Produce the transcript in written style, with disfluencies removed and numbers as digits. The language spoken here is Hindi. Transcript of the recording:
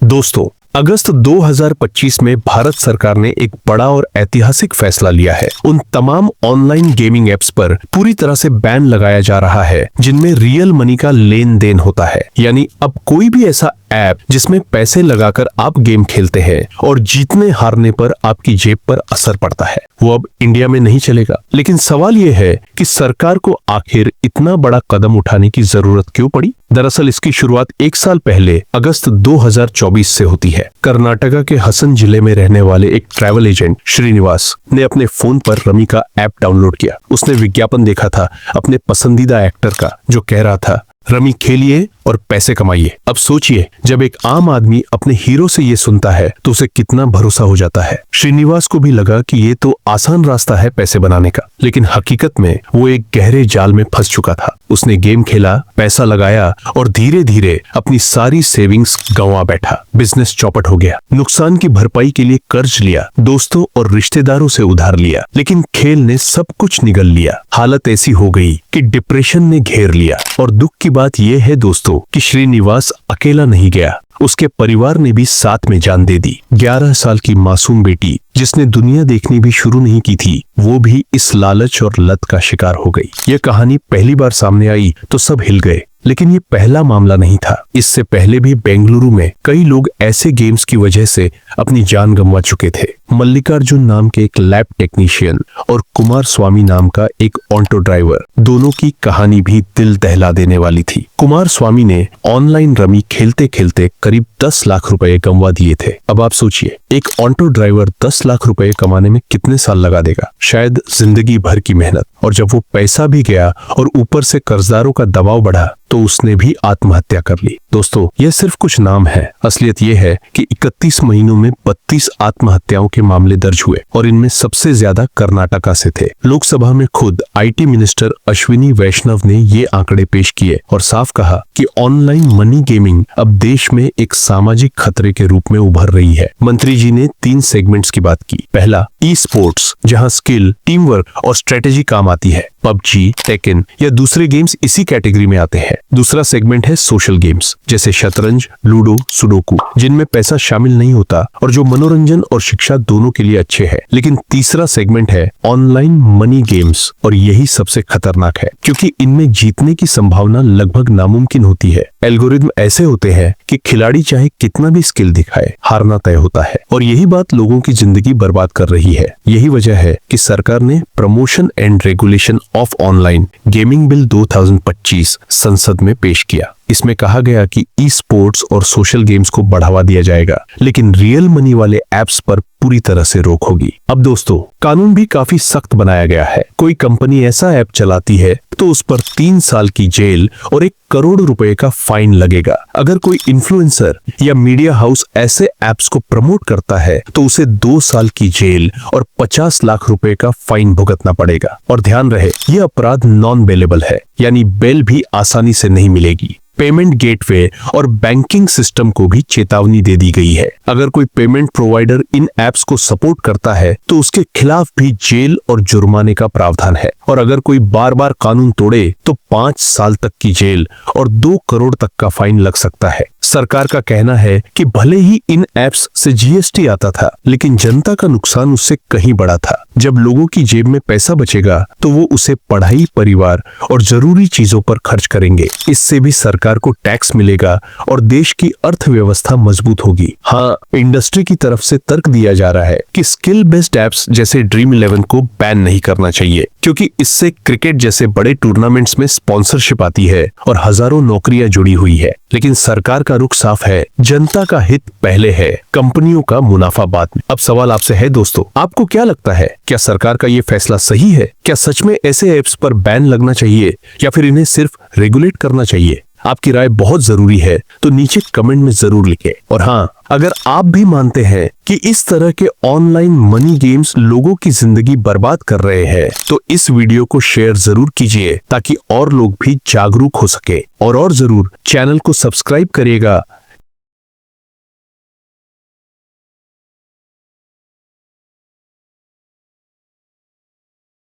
दोस्तों, अगस्त 2025 में भारत सरकार ने एक बड़ा और ऐतिहासिक फैसला लिया है। उन तमाम ऑनलाइन गेमिंग एप्स पर पूरी तरह से बैन लगाया जा रहा है जिनमें रियल मनी का लेन देन होता है। यानी अब कोई भी ऐसा ऐप जिसमें पैसे लगाकर आप गेम खेलते हैं और जीतने हारने पर आपकी जेब पर असर पड़ता है, वो अब इंडिया में नहीं चलेगा। लेकिन सवाल ये है कि सरकार को आखिर इतना बड़ा कदम उठाने की जरूरत क्यों पड़ी? दरअसल इसकी शुरुआत 1 साल पहले अगस्त 2024 से होती है। कर्नाटका के हसन जिले में रहने वाले एक ट्रैवल एजेंट श्रीनिवास ने अपने फोन पर रमी का ऐप डाउनलोड किया। उसने विज्ञापन देखा था अपने पसंदीदा एक्टर का, जो कह रहा था, रमी खेलिए और पैसे कमाइए। अब सोचिए, जब एक आम आदमी अपने हीरो से ये सुनता है तो उसे कितना भरोसा हो जाता है। श्रीनिवास को भी लगा कि ये तो आसान रास्ता है पैसे बनाने का, लेकिन हकीकत में वो एक गहरे जाल में फंस चुका था। उसने गेम खेला, पैसा लगाया और धीरे धीरे अपनी सारी सेविंग्स गंवा बैठा। बिजनेस चौपट हो गया। नुकसान की भरपाई के लिए कर्ज लिया, दोस्तों और रिश्तेदारों से उधार लिया, लेकिन खेल ने सब कुछ निगल लिया। हालत ऐसी हो गई कि डिप्रेशन ने घेर लिया। और दुख की बात यह है दोस्तों कि श्रीनिवास अकेला नहीं गया, उसके परिवार ने भी साथ में जान दे दी। 11 साल की मासूम बेटी जिसने दुनिया देखनी भी शुरू नहीं की थी, वो भी इस लालच और लत का शिकार हो गई। यह कहानी पहली बार सामने आई तो सब हिल गए, लेकिन ये पहला मामला नहीं था। इससे पहले भी बेंगलुरु में कई लोग ऐसे गेम्स की वजह से अपनी जान गंवा चुके थे। मल्लिकार्जुन नाम के एक लैब टेक्नीशियन और कुमार स्वामी नाम का एक ऑटो ड्राइवर, दोनों की कहानी भी दिल दहला देने वाली थी। कुमार स्वामी ने ऑनलाइन रमी खेलते खेलते करीब 10 लाख रुपए गंवा दिए थे। अब आप सोचिए, एक ऑटो ड्राइवर 10 लाख रुपए कमाने में कितने साल लगा देगा? शायद जिंदगी भर की मेहनत। और जब वो पैसा भी गया और ऊपर से कर्जदारों का दबाव बढ़ा तो उसने भी आत्महत्या कर ली। दोस्तों, यह सिर्फ कुछ नाम है। असलियत यह है कि 31 महीनों में 32 आत्महत्याओं के मामले दर्ज हुए और इनमें सबसे ज्यादा कर्नाटका से थे। लोकसभा में खुद आईटी मिनिस्टर अश्विनी वैष्णव ने ये आंकड़े पेश किए और साफ कहा कि ऑनलाइन मनी गेमिंग अब देश में एक सामाजिक खतरे के रूप में उभर रही है। मंत्री जी ने 3 सेगमेंट्स की बात की। पहला, ई स्पोर्ट्स, जहां स्किल, टीम वर्क और स्ट्रेटेजी काम आती है। पबजी, टेकन या दूसरे गेम्स इसी कैटेगरी में आते हैं। दूसरा सेगमेंट है सोशल गेम्स, जैसे शतरंज, लूडो, सुडोकू, जिनमें पैसा शामिल नहीं होता और जो मनोरंजन और शिक्षा दोनों के लिए अच्छे हैं। लेकिन तीसरा सेगमेंट है ऑनलाइन मनी गेम्स, और यही सबसे खतरनाक है क्योंकि इनमें जीतने की संभावना लगभग नामुमकिन होती है। एल्गोरिदम ऐसे होते हैं कि खिलाड़ी चाहे कितना भी स्किल दिखाए, हारना तय होता है। और यही बात लोगों की जिंदगी बर्बाद कर रही है। यही वजह है कि सरकार ने promotion and regulation of online gaming bill 2025 संसद में पेश किया। इसमें कहा गया कि ई स्पोर्ट्स और सोशल गेम्स को बढ़ावा दिया जाएगा, लेकिन रियल मनी वाले ऐप्स पर पूरी तरह से रोक होगी। अब दोस्तों, कानून भी काफी सख्त बनाया गया है। कोई कंपनी ऐसा ऐप चलाती है तो उस पर 3 साल की जेल और 1 करोड़ रुपए का फाइन लगेगा। अगर कोई इन्फ्लुएंसर या मीडिया हाउस ऐसे ऐप्स को प्रमोट करता है तो उसे 2 साल की जेल और 50 लाख रुपए का फाइन भुगतना पड़ेगा। और ध्यान रहे, यह अपराध नॉन बेलेबल है, यानी बेल भी आसानी से नहीं मिलेगी। पेमेंट गेटवे और बैंकिंग सिस्टम को भी चेतावनी दे दी गई है। अगर कोई पेमेंट प्रोवाइडर इन ऐप्स को सपोर्ट करता है तो उसके खिलाफ भी जेल और जुर्माने का प्रावधान है। और अगर कोई बार बार कानून तोड़े तो 5 साल तक की जेल और 2 करोड़ तक का फाइन लग सकता है। सरकार का कहना है कि भले ही इन ऐप्स से जीएसटी आता था, लेकिन जनता का नुकसान उससे कहीं बड़ा था। जब लोगों की जेब में पैसा बचेगा तो वो उसे पढ़ाई, परिवार और जरूरी चीजों पर खर्च करेंगे। इससे भी सरकार को टैक्स मिलेगा और देश की अर्थव्यवस्था मजबूत होगी। हाँ, इंडस्ट्री की तरफ से तर्क दिया जा रहा है कि स्किल बेस्ड ऐप्स जैसे ड्रीम 11 को बैन नहीं करना चाहिए, क्योंकि इससे क्रिकेट जैसे बड़े टूर्नामेंट्स में स्पॉन्सरशिप आती है और हजारों नौकरियां जुड़ी हुई है। लेकिन सरकार का रुख साफ है, जनता का हित पहले है, कंपनियों का मुनाफा बाद में। अब सवाल आपसे है दोस्तों, आपको क्या लगता है? क्या सरकार का ये फैसला सही है? क्या सच में ऐसे ऐप्स पर बैन लगना चाहिए या फिर इन्हें सिर्फ रेगुलेट करना चाहिए? आपकी राय बहुत जरूरी है, तो नीचे कमेंट में जरूर लिखें। और हाँ, अगर आप भी मानते हैं कि इस तरह के ऑनलाइन मनी गेम्स लोगों की जिंदगी बर्बाद कर रहे हैं, तो इस वीडियो को शेयर जरूर कीजिए ताकि और लोग भी जागरूक हो सके। और जरूर चैनल को सब्सक्राइब करिएगा